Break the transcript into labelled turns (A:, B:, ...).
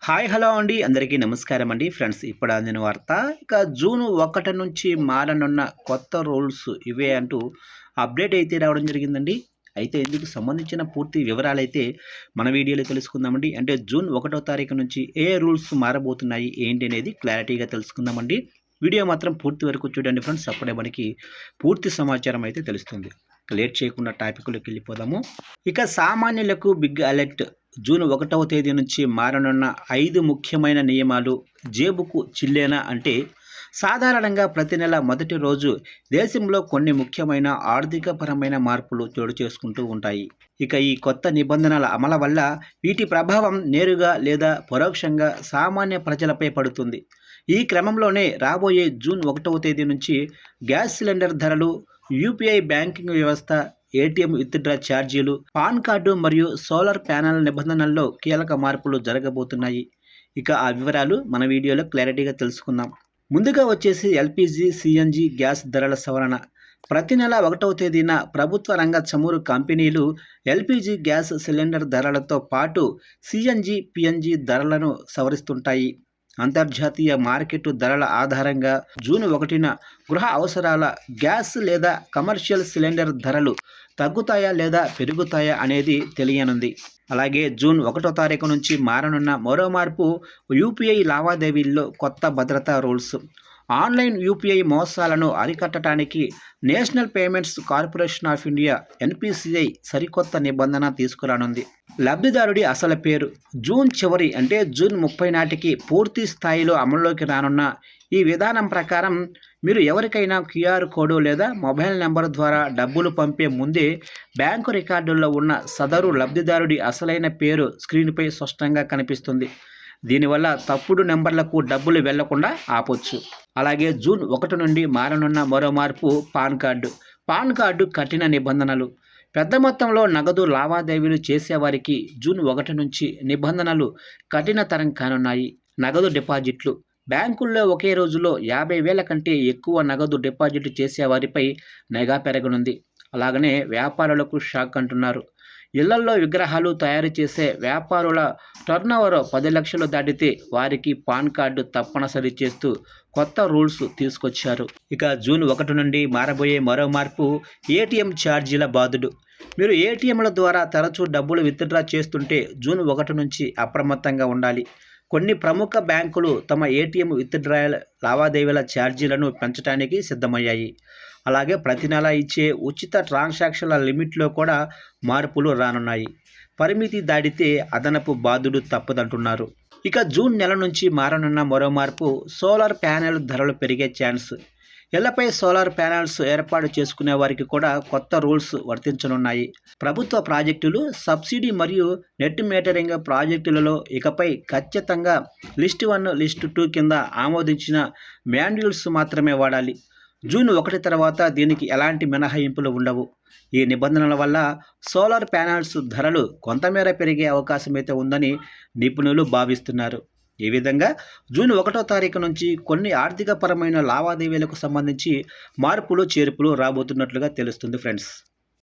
A: Hi hello అండి అందరికీ నమస్కారం అండి ఫ్రెండ్స్. ఇప్పుడు అందిన వార్త. ఇక జూన్ 1 నుంచి మారనున్న కొత్త రూల్స్ ఇవే అంటూ అప్డేట్ అయితే రావడం జరిగిందండి. అయితే ఇందుకు సంబంధించిన పూర్తి వివరాలైతే మన వీడియోలో తెలుసుకుందామండి. అంటే జూన్ 1వ తారీఖు నుంచి ఏ రూల్స్ మారబోతున్నాయి ఏంటి అనేది క్లారిటీగా తెలుసుకుందామండి. వీడియో మాత్రం పూర్తి వరకు చూడండి ఫ్రెండ్స్. అప్పుడే మనకి పూర్తి సమాచారం అయితే తెలుస్తుంది. లేట్ చేయకుండా టాపిక్లోకి వెళ్ళిపోదాము. ఇక సామాన్యులకు బిగ్ అలర్ట్. జూన్ 1వ తేదీ నుంచి మారనున్న 5 ముఖ్యమైన నియమాలు. జేబుకు చిల్లేనా అంటే సాధారణంగా ప్రతి నెల మొదటి రోజు దేశంలో కొన్ని ముఖ్యమైన ఆర్థికపరమైన మార్పులు చోటు చేసుకుంటూ ఉంటాయి. ఇక ఈ కొత్త నిబంధనల అమలు వల్ల వీటి ప్రభావం నేరుగా లేదా పరోక్షంగా సామాన్య ప్రజలపై పడుతుంది. ఈ క్రమంలోనే రాబోయే జూన్ 1వ తేదీ నుంచి గ్యాస్ సిలిండర్ ధరలు, యూపీఐ బ్యాంకింగ్ వ్యవస్థ, ఏటీఎం విత్డ్రా ఛార్జీలు, పాన్ కార్డు మరియు సోలార్ ప్యానెల్ నిబంధనల్లో కీలక మార్పులు జరగబోతున్నాయి. ఇక ఆ వివరాలు మన వీడియోలో క్లారిటీగా తెలుసుకుందాం. ముందుగా వచ్చేసి ఎల్పిజి, సిఎన్జి గ్యాస్ ధరల సవరణ. ప్రతి నెల 1వ తేదీన ప్రభుత్వ రంగ చమురు కంపెనీలు ఎల్పిజి గ్యాస్ సిలిండర్ ధరలతో పాటు సిఎన్జి, పిఎన్జి ధరలను సవరిస్తుంటాయి. అంతర్జాతీయ మార్కెట్ ధరల ఆధారంగా జూన్ 1న గృహ అవసరాల గ్యాస్ లేదా కమర్షియల్ సిలిండర్ ధరలు తగ్గుతాయా లేదా పెరుగుతాయా అనేది తెలియనుంది. అలాగే జూన్ 1వ తారీఖు నుంచి మారనున్న మరో మార్పు యూపీఐ లావాదేవీల్లో కొత్త భద్రతా రూల్స్. ఆన్లైన్ యూపీఐ మోసాలను అరికట్టడానికి national payments corporation of India NPCI సరికొత్త నిబంధన తీసుకురానుంది. లబ్ధిదారుడి అసలు పేరు జూన్ చివరి అంటే జూన్ 30 నాటికి పూర్తి స్థాయిలో అమల్లోకి రానున్న ఈ విధానం ప్రకారం మీరు ఎవరికైనా క్యూఆర్ కోడ్ లేదా మొబైల్ నెంబర్ ద్వారా డబ్బులు పంపే ముందే బ్యాంకు రికార్డుల్లో ఉన్న సదరు లబ్ధిదారుడి అసలైన పేరు స్క్రీన్పై స్పష్టంగా కనిపిస్తుంది. దీనివల్ల తప్పుడు నెంబర్లకు డబ్బులు వెళ్లకుండా ఆపొచ్చు. అలాగే జూన్ 1 నుండి మారనున్న మరో మార్పు పాన్ కార్డు. పాన్ కార్డు కఠిన నిబంధనలు. పెద్ద మొత్తంలో నగదు లావాదేవీలు చేసేవారికి జూన్ 1 నుంచి నిబంధనలు కఠినతరం కానున్నాయి. నగదు డిపాజిట్లు. బ్యాంకుల్లో ఒకే రోజులో 50,000 కంటే ఎక్కువ నగదు డిపాజిట్ చేసేవారిపై నిఘా పెరగనుంది. అలాగనే వ్యాపారులకు షాక్ అంటున్నారు. ఇళ్లల్లో విగ్రహాలు తయారు చేసే వ్యాపారుల టర్నోవర్ 10 లక్షలు దాటితే వారికి పాన్ కార్డు తప్పనిసరి చేస్తూ కొత్త రూల్స్ తీసుకొచ్చారు. ఇక జూన్ 1 నుండి మారబోయే మరో మార్పు ఏటీఎం ఛార్జీల బాధుడు. మీరు ఏటీఎంల ద్వారా తరచూ డబ్బులు విత్డ్రా చేస్తుంటే జూన్ 1 నుంచి అప్రమత్తంగా ఉండాలి. కొన్ని ప్రముఖ బ్యాంకులు తమ ఏటీఎం విత్డ్రా లావాదేవీల ఛార్జీలను పెంచడానికి సిద్ధమయ్యాయి. అలాగే ప్రతి నెల ఇచ్చే ఉచిత ట్రాన్సాక్షన్ల లిమిట్లో కూడా మార్పులు రానున్నాయి. పరిమితి దాటితే అదనపు బాధుడు తప్పదంటున్నారు. ఇక జూన్ నెల నుంచి మారనున్న మరో మార్పు సోలార్ ప్యానెల్ ధరలు పెరిగే ఛాన్స్. ఇళ్లపై సోలార్ ప్యానెల్స్ ఏర్పాటు చేసుకునే వారికి కూడా కొత్త రూల్స్ వర్తించనున్నాయి. ప్రభుత్వ ప్రాజెక్టులు, సబ్సిడీ మరియు నెట్ మీటరింగ్ ప్రాజెక్టులలో ఇకపై ఖచ్చితంగా లిస్ట్ 1, లిస్ట్ 2 కింద ఆమోదించిన మాడ్యూల్స్ మాత్రమే వాడాలి. జూన్ 1 తర్వాత దీనికి ఎలాంటి మినహాయింపులు ఉండవు. ఈ నిబంధనల వల్ల సోలార్ ప్యానెల్స్ ధరలు కొంతమేర పెరిగే అవకాశం అయితే ఉందని నిపుణులు భావిస్తున్నారు. ఈ విధంగా జూన్ 1వ తారీఖు నుంచి కొన్ని ఆర్థికపరమైన లావాదేవీలకు సంబంధించి మార్పులు చేర్పులు రాబోతున్నట్లుగా తెలుస్తుంది ఫ్రెండ్స్.